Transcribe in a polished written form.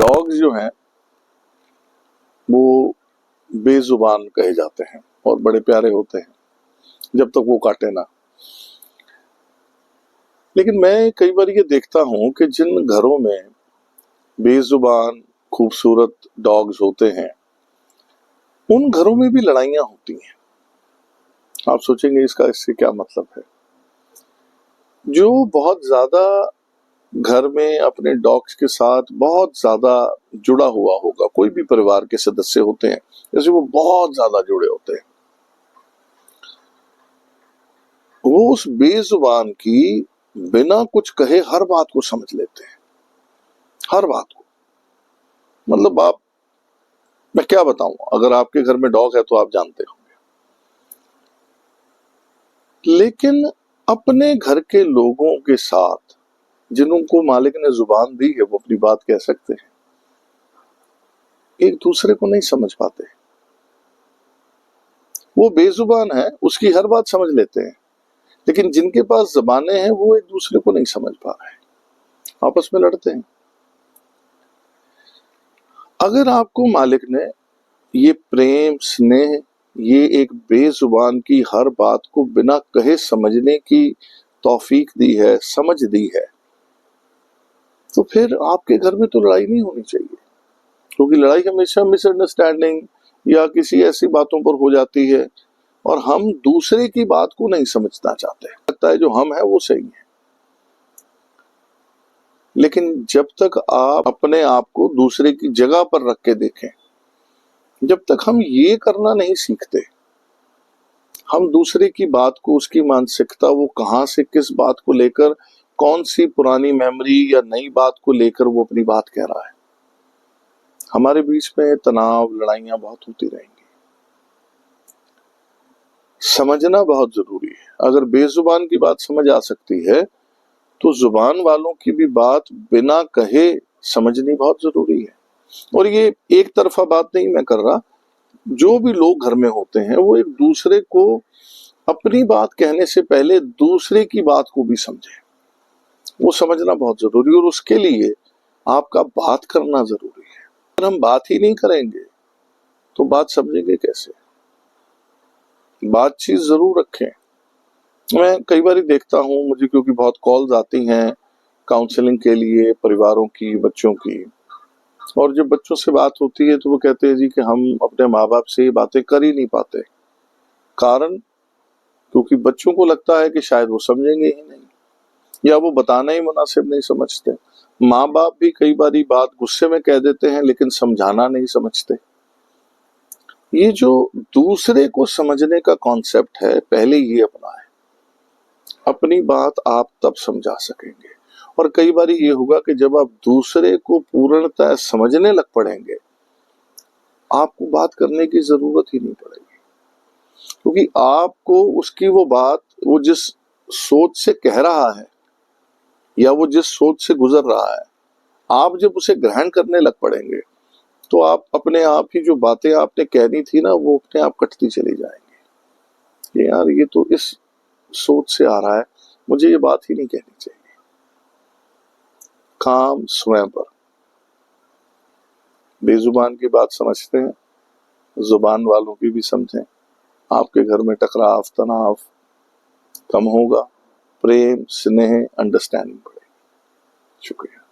Dogs जो हैं वो बेजुबान कहे जाते हैं और बड़े प्यारे होते हैं जब तक वो काटे ना। लेकिन मैं कई बार ये देखता हूं कि जिन घरों में बेजुबान खूबसूरत डॉग्स होते हैं उन घरों में भी लड़ाइयां होती हैं। आप सोचेंगे इससे क्या मतलब है। जो बहुत ज्यादा घर में अपने डॉग्स के साथ बहुत ज्यादा जुड़ा हुआ होगा, कोई भी परिवार के सदस्य होते हैं जैसे वो बहुत ज्यादा जुड़े होते हैं, वो उस बेजुबान की बिना कुछ कहे हर बात को समझ लेते हैं, हर बात को। मतलब मैं क्या बताऊं, अगर आपके घर में डॉग है तो आप जानते होंगे। लेकिन अपने घर के लोगों के साथ जिनको मालिक ने जुबान दी है वो अपनी बात कह सकते हैं, एक दूसरे को नहीं समझ पाते। वो बेजुबान है, उसकी हर बात समझ लेते हैं, लेकिन जिनके पास जबानें हैं वो एक दूसरे को नहीं समझ पा रहे हैं, आपस में लड़ते हैं। अगर आपको मालिक ने ये प्रेम स्नेह, ये एक बेजुबान की हर बात को बिना कहे समझने की तौफीक दी है, समझ दी है, तो फिर आपके घर में तो लड़ाई नहीं होनी चाहिए। क्योंकि लड़ाई हमेशा मिसअंडरस्टैंडिंग या किसी ऐसी बातों पर हो जाती है और हम दूसरे की बात को नहीं समझना चाहते। लगता है जो हम है वो सही है। लेकिन जब तक आप अपने आप को दूसरे की जगह पर रख के देखें, जब तक हम ये करना नहीं सीखते, हम दूसरे की बात को, उसकी मानसिकता, वो कहां से किस बात को लेकर, कौन सी पुरानी मेमोरी या नई बात को लेकर वो अपनी बात कह रहा है, हमारे बीच में तनाव, लड़ाइयां बहुत होती रहेंगी। समझना बहुत जरूरी है। अगर बेजुबान की बात समझ आ सकती है तो जुबान वालों की भी बात बिना कहे समझनी बहुत जरूरी है। और ये एक तरफा बात नहीं मैं कर रहा, जो भी लोग घर में होते हैं वो एक दूसरे को अपनी बात कहने से पहले दूसरे की बात को भी समझे, वो समझना बहुत जरूरी है। और उसके लिए आपका बात करना जरूरी है। अगर हम बात ही नहीं करेंगे तो बात समझेंगे कैसे। बातचीत जरूर रखें। मैं कई बार देखता हूं, मुझे क्योंकि बहुत कॉल्स आती हैं काउंसलिंग के लिए, परिवारों की, बच्चों की, और जब बच्चों से बात होती है तो वो कहते हैं जी कि हम अपने माँ बाप से ये बातें कर ही नहीं पाते। कारण क्योंकि बच्चों को लगता है कि शायद वो समझेंगे ही नहीं या वो बताना ही मुनासिब नहीं समझते। माँ बाप भी कई बार बात गुस्से में कह देते हैं लेकिन समझाना नहीं समझते। ये जो दूसरे को समझने का कॉन्सेप्ट है, पहले ये अपनाएं। अपनी बात आप तब समझा सकेंगे। और कई बार ये होगा कि जब आप दूसरे को पूर्णतः समझने लग पड़ेंगे, आपको बात करने की जरूरत ही नहीं पड़ेगी। क्योंकि आपको उसकी वो बात, वो जिस सोच से कह रहा है या वो जिस सोच से गुजर रहा है, आप जब उसे ग्रहण करने लग पड़ेंगे तो आप अपने आप ही जो बातें आपने कहनी थी ना, वो अपने आप कटती चली जाएंगी। ये यार, ये तो इस सोच से आ रहा है, मुझे ये बात ही नहीं कहनी चाहिए। काम स्वयं पर। बेजुबान की बात समझते हैं, जुबान वालों की भी समझें। आपके घर में टकराव, तनाव कम होगा, प्रेम, स्नेह, अंडरस्टैंडिंग बढ़ेगी। शुक्रिया।